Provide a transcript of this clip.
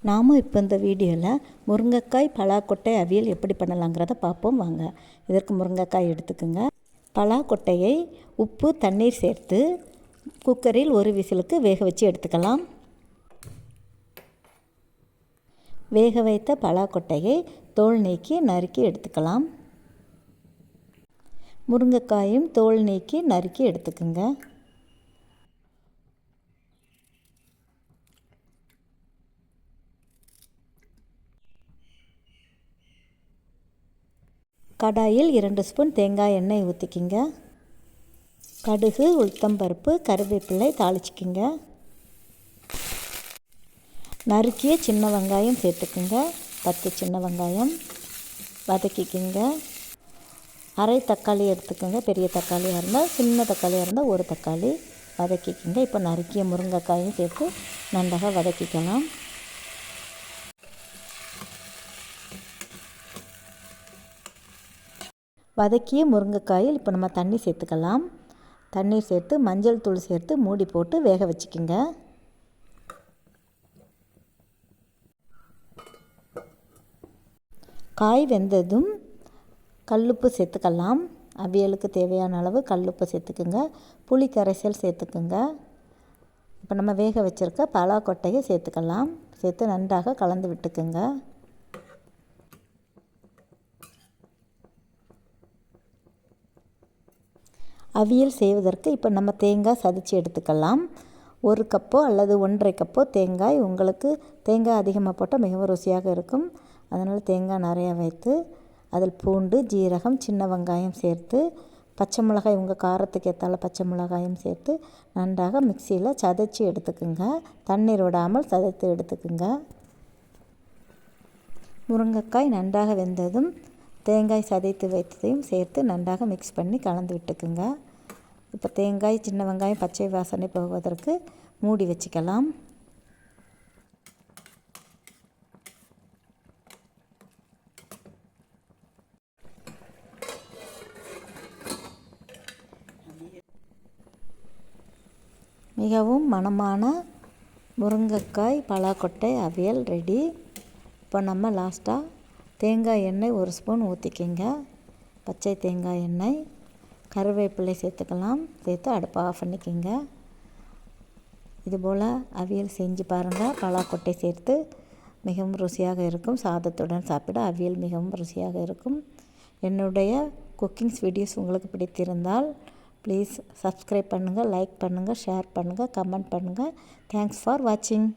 நாம் இப்போ இந்த வீடியோவில் முருங்கைக்காய் பலாக்கொட்டை அவியல் எப்படி பண்ணலாங்கிறத பார்ப்போம் வாங்க. இதற்கு முருங்கைக்காய் எடுத்துக்கோங்க. பலாக்கொட்டையை உப்பு தண்ணீர் சேர்த்து குக்கரில் ஒரு விசிலுக்கு வேக வச்சு எடுத்துக்கலாம். வேக வைத்த பலாக்கொட்டையை தோல் நீக்கி நறுக்கி எடுத்துக்கலாம். முருங்கைக்காயும் தோல் நீக்கி நறுக்கி எடுத்துக்கோங்க. கடாயில் 2 ஸ்பூன் தேங்காய் எண்ணெய் ஊற்றிக்கிங்க. கடுகு, உளுத்தம்பருப்பு, கருவேப்பிலை தாளிச்சிக்கிங்க. நறுக்கிய சின்ன வெங்காயம் சேர்த்துக்குங்க. 10 சின்ன வெங்காயம் வதக்கிக்கிங்க. அரை தக்காளி எடுத்துக்கோங்க. பெரிய தக்காளியாக இருந்தால், சின்ன தக்காளியாக இருந்தால் ஒரு தக்காளி வதக்கிக்கிங்க. இப்போ நறுக்கிய முருங்கைக்காயும் சேர்த்து நன்றாக வதக்கிக்கலாம். வதக்கிய முருங்கைக்காயில் இப்போ நம்ம தண்ணி சேர்த்துக்கலாம். தண்ணீர் சேர்த்து மஞ்சள் தூள் சேர்த்து மூடி போட்டு வேக வச்சுக்கிங்க. காய் வெந்ததும் கல்லுப்பு சேர்த்துக்கலாம். அவியலுக்கு தேவையான அளவு கல்லுப்பு சேர்த்துக்குங்க. புளி கரைசல் சேர்த்துக்குங்க. இப்போ நம்ம வேக வச்சுருக்க பலாக்கொட்டையை சேர்த்துக்கலாம். சேர்த்து நன்றாக கலந்து விட்டுக்குங்க. அவியல் செய்வதற்கு இப்போ நம்ம தேங்காய் சதைச்சி எடுத்துக்கலாம். 1 கப்போ அல்லது 1.5 கப்போ தேங்காய். உங்களுக்கு தேங்காய் அதிகமாக போட்டால் மிகவும் ருசியாக இருக்கும். அதனால் தேங்காய் நிறையா வைத்து அதில் பூண்டு, ஜீரகம், சின்ன வெங்காயம் சேர்த்து பச்சை மிளகாய் உங்கள் காரத்துக்கு ஏற்றால பச்சை மிளகாயும் சேர்த்து நன்றாக மிக்சியில் சதைச்சி எடுத்துக்குங்க. தண்ணீர் விடாமல் சதைத்து எடுத்துக்குங்க. முருங்கைக்காய் நன்றாக வெந்ததும் தேங்காய் சதைத்து வைத்ததையும் சேர்த்து நன்றாக மிக்ஸ் பண்ணி கலந்து விட்டுக்குங்க. இப்போ தேங்காய், சின்ன வெங்காயம் பச்சை வாசனை போவதற்கு மூடி வச்சுக்கலாம். மிகவும் மணமான முருங்கைக்காய் பலாக்கொட்டை அவியல் ரெடி. இப்போ நம்ம லாஸ்ட்டாக தேங்காய் எண்ணெய் 1 ஸ்பூன் ஊற்றிக்கிங்க. பச்சை தேங்காய் எண்ணெய், கருவேப்பிலை சேர்த்துக்கலாம். சேர்த்து அடுப்பை ஆஃப் பண்ணிக்கிங்க. இதுபோல் அவியல் செஞ்சு பாருங்கள். பலாக்கொட்டை சேர்த்து மிகவும் ருசியாக இருக்கும். சாதத்துடன் சாப்பிட அவியல் மிகவும் ருசியாக இருக்கும். என்னுடைய குக்கிங்ஸ் வீடியோஸ் உங்களுக்கு பிடித்திருந்தால் ப்ளீஸ் சப்ஸ்கிரைப் பண்ணுங்கள், லைக் பண்ணுங்கள், ஷேர் பண்ணுங்கள், கமெண்ட் பண்ணுங்கள். தேங்க்ஸ் ஃபார் வாட்சிங்.